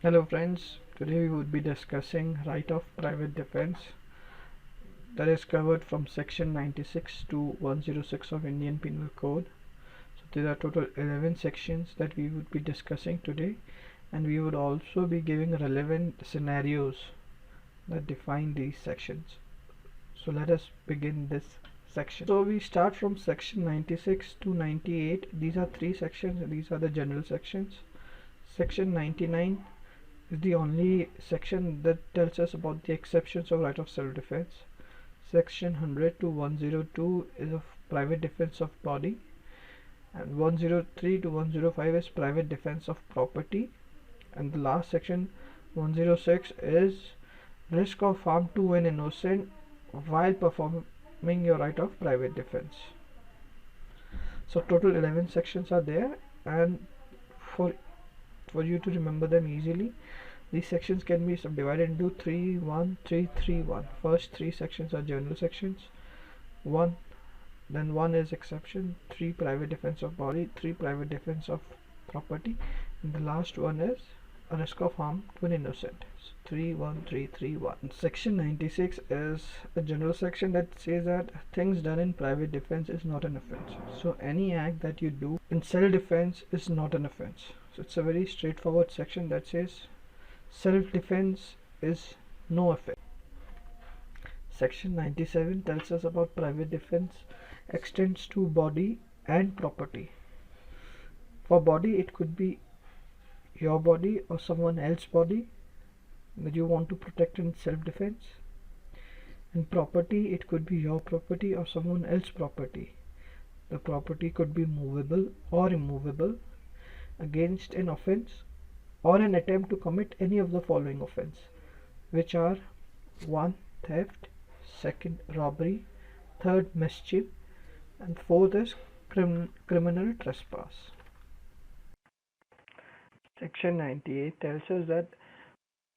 Hello friends, today we would be discussing right of private defense that is covered from section 96 to 106 of Indian Penal Code. So there are total 11 sections that we would be discussing today, and we would also be giving relevant scenarios that define these sections. So let us begin this section. So we start from section 96 to 98. These are three sections and these are the general sections. Section 99 is the only section that tells us about the exceptions of right of self-defense. Section 100 to 102 is of private defense of body, and 103 to 105 is private defense of property, and the last section 106 is risk of harm to an innocent while performing your right of private defense. So total 11 sections are there, and for you to remember them easily, these sections can be subdivided into 3, 1, 3, 3, 1. First three sections are general sections. 1, then 1 is exception, 3 private defense of body, 3 private defense of property, and the last one is a risk of harm to an innocent. So 3, 1, 3, 3, 1. Section 96 is a general section that says that things done in private defense is not an offense. So any act that you do in self-defense is not an offense. So it's a very straightforward section that says self-defense is no offense. Section 97 tells us about private defense extends to body and property. For body, it could be your body or someone else's body that you want to protect in self-defense. In property, it could be your property or someone else's property. The property could be movable or immovable against an offense or an attempt to commit any of the following offense, which are 1. Theft, 2nd. Robbery, 3rd. Mischief, and 4th is criminal trespass. Section 98 tells us that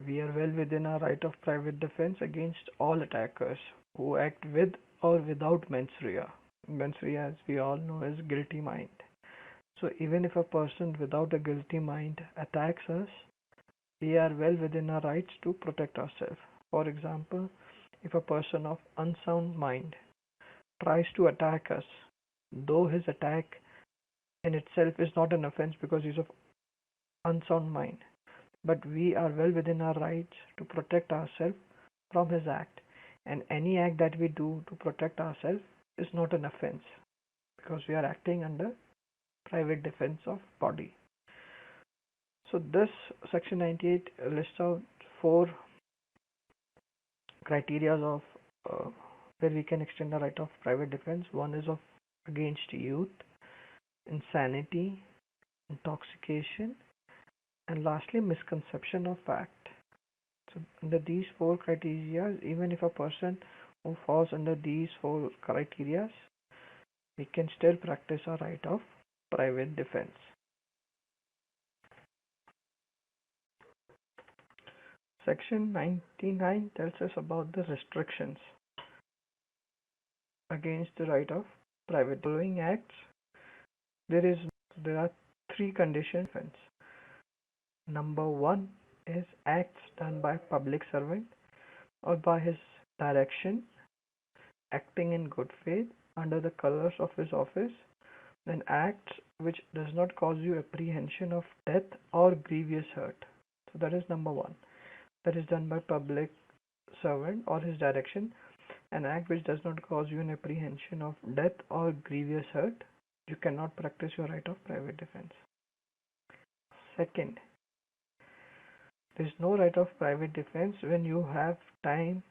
we are well within our right of private defense against all attackers who act with or without mens rea. Mens rea, as we all know, is guilty mind. So even if a person without a guilty mind attacks us, we are well within our rights to protect ourselves. For example, if a person of unsound mind tries to attack us, though his attack in itself is not an offense because he's of unsound mind, but we are well within our rights to protect ourselves from his act, and any act that we do to protect ourselves is not an offense because we are acting under private defense of body. So this section 98 lists out 4 criteria of where we can extend the right of private defense. One is of against youth, insanity, intoxication, and lastly misconception of fact. So under these 4 criteria, even if a person who falls under these 4 criteria, we can still practice our right of private defense. Section 99 tells us about the restrictions against the right of private following acts. There are 3 conditions. Number 1 is acts done by public servant or by his direction, acting in good faith under the colors of his office, then acts which does not cause you apprehension of death or grievous hurt. So that is number 1. That is done by public servant or his direction, an act which does not cause you an apprehension of death or grievous hurt. You cannot practice your right of private defense. Second, there is no right of private defense when you have time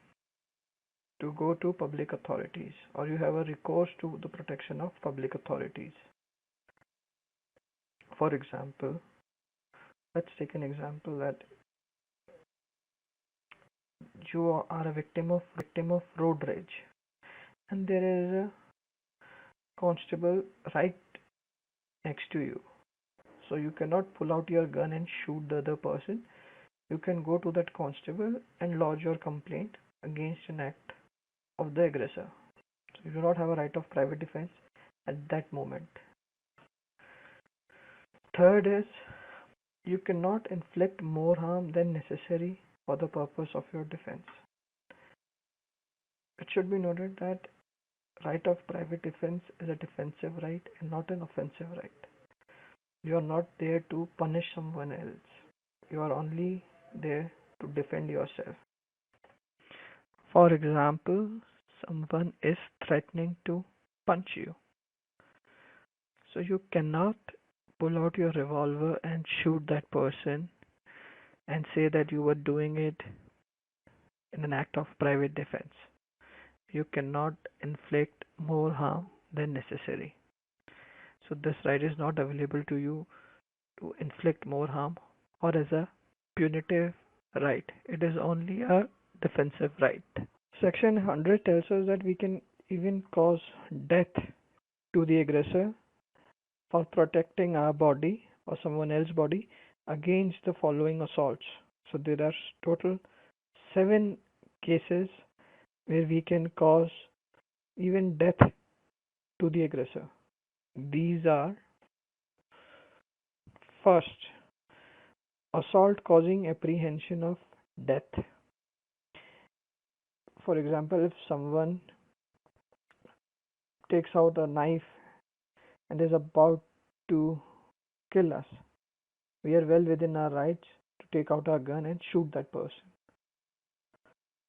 to go to public authorities or you have a recourse to the protection of public authorities. For example, let's take an example that you are a victim of road rage and there is a constable right next to you. So you cannot pull out your gun and shoot the other person. You can go to that constable and lodge your complaint against an act of the aggressor. So you do not have a right of private defense at that moment. Third is you cannot inflict more harm than necessary for the purpose of your defense. It should be noted that right of private defense is a defensive right and not an offensive right. You are not there to punish someone else. You are only there to defend yourself. For example, someone is threatening to punch you. So you cannot pull out your revolver and shoot that person and say that you were doing it in an act of private defense. You cannot inflict more harm than necessary. So this right is not available to you to inflict more harm or as a punitive right. It is only a defensive right. Section 100 tells us that we can even cause death to the aggressor for protecting our body or someone else's body against the following assaults. So there are total 7 cases where we can cause even death to the aggressor. These are: first, assault causing apprehension of death. For example, if someone takes out a knife and is about to kill us, we are well within our rights to take out our gun and shoot that person.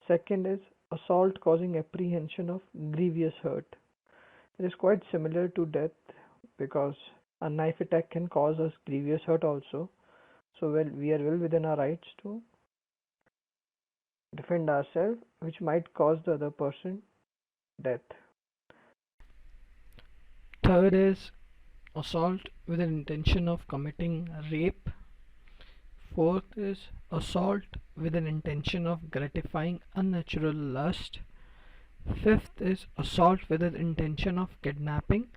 Second is assault causing apprehension of grievous hurt. It is quite similar to death because a knife attack can cause us grievous hurt also. So we are well within our rights to defend ourselves, which might cause the other person death. Third is assault with an intention of committing rape. Fourth is assault with an intention of gratifying unnatural lust. Fifth is assault with an intention of kidnapping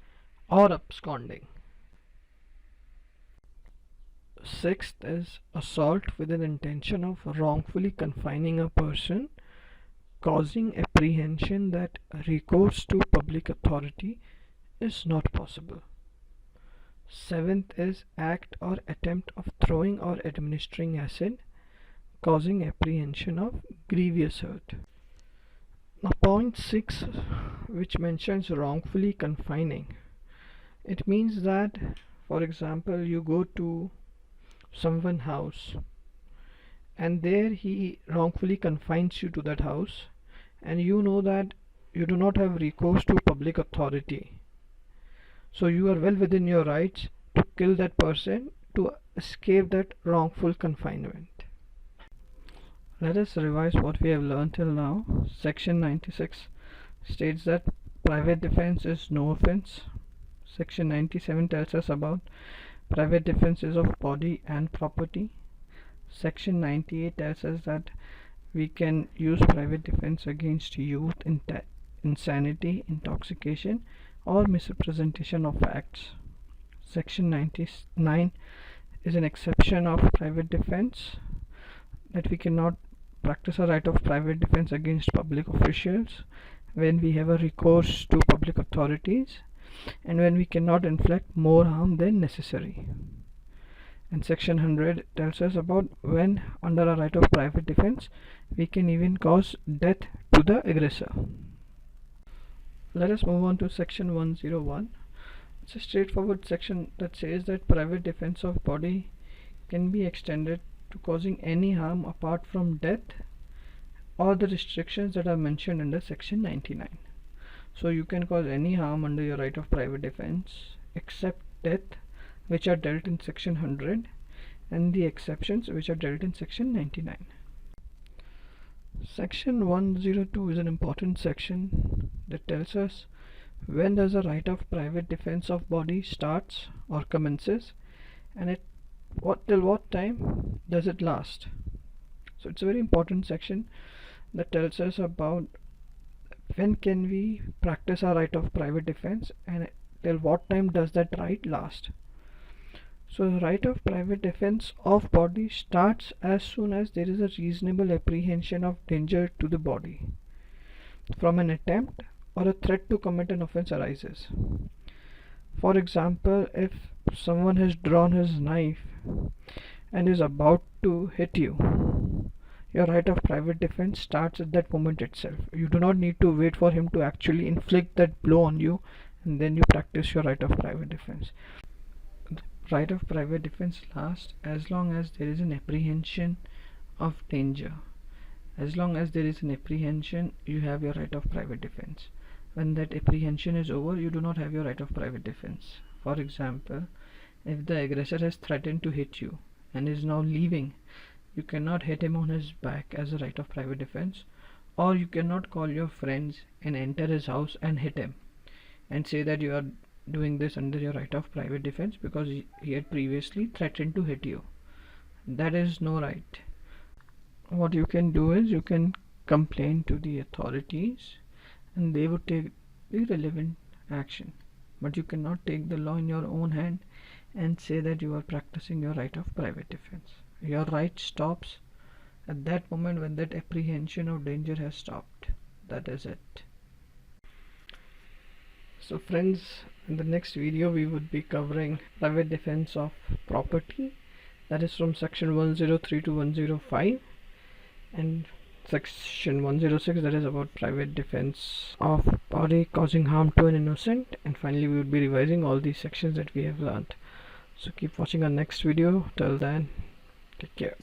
or absconding. Sixth is assault with an intention of wrongfully confining a person, causing apprehension that recourse to public authority is not possible. Seventh is act or attempt of throwing or administering acid, causing apprehension of grievous hurt. Now point 6, which mentions wrongfully confining. It means that, for example, you go to someone's house and there he wrongfully confines you to that house, and you know that you do not have recourse to public authority. So you are well within your rights to kill that person to escape that wrongful confinement. Let us revise what we have learned till now. Section 96 states that private defense is no offense. Section 97 tells us about private defenses of body and property. Section 98 tells us that we can use private defense against youth, insanity, intoxication, or misrepresentation of facts. Section 99 is an exception of private defense, that we cannot practice a right of private defense against public officials when we have a recourse to public authorities and when we cannot inflict more harm than necessary. And section 100 tells us about when under a right of private defense we can even cause death to the aggressor. Let us move on to section 101. It's a straightforward section that says that private defense of body can be extended to causing any harm apart from death or the restrictions that are mentioned under section 99. So you can cause any harm under your right of private defense except death, which are dealt in section 100, and the exceptions which are dealt in section 99. Section 102 is an important section that tells us when does a right of private defense of body starts or commences, and till what time does it last. So it's a very important section that tells us about when can we practice our right of private defense and till what time does that right last. So the right of private defense of body starts as soon as there is a reasonable apprehension of danger to the body from an attempt or a threat to commit an offense arises. For example, if someone has drawn his knife and is about to hit you, your right of private defense starts at that moment itself. You do not need to wait for him to actually inflict that blow on you and then you practice your right of private defense. The right of private defense lasts as long as there is an apprehension of danger. As long as there is an apprehension, you have your right of private defense. When that apprehension is over, you do not have your right of private defense. For example, if the aggressor has threatened to hit you and is now leaving, you cannot hit him on his back as a right of private defense, or you cannot call your friends and enter his house and hit him and say that you are doing this under your right of private defense because he had previously threatened to hit you. That is no right. What you can do is you can complain to the authorities and they would take the relevant action, but you cannot take the law in your own hand and say that you are practicing your right of private defense. Your right stops at that moment when that apprehension of danger has stopped. That is it. So friends, in the next video we would be covering private defense of property, that is from section 103 to 105, and section 106, that is about private defense of body causing harm to an innocent, and finally we would be revising all these sections that we have learned. So keep watching our next video. Till then, take care.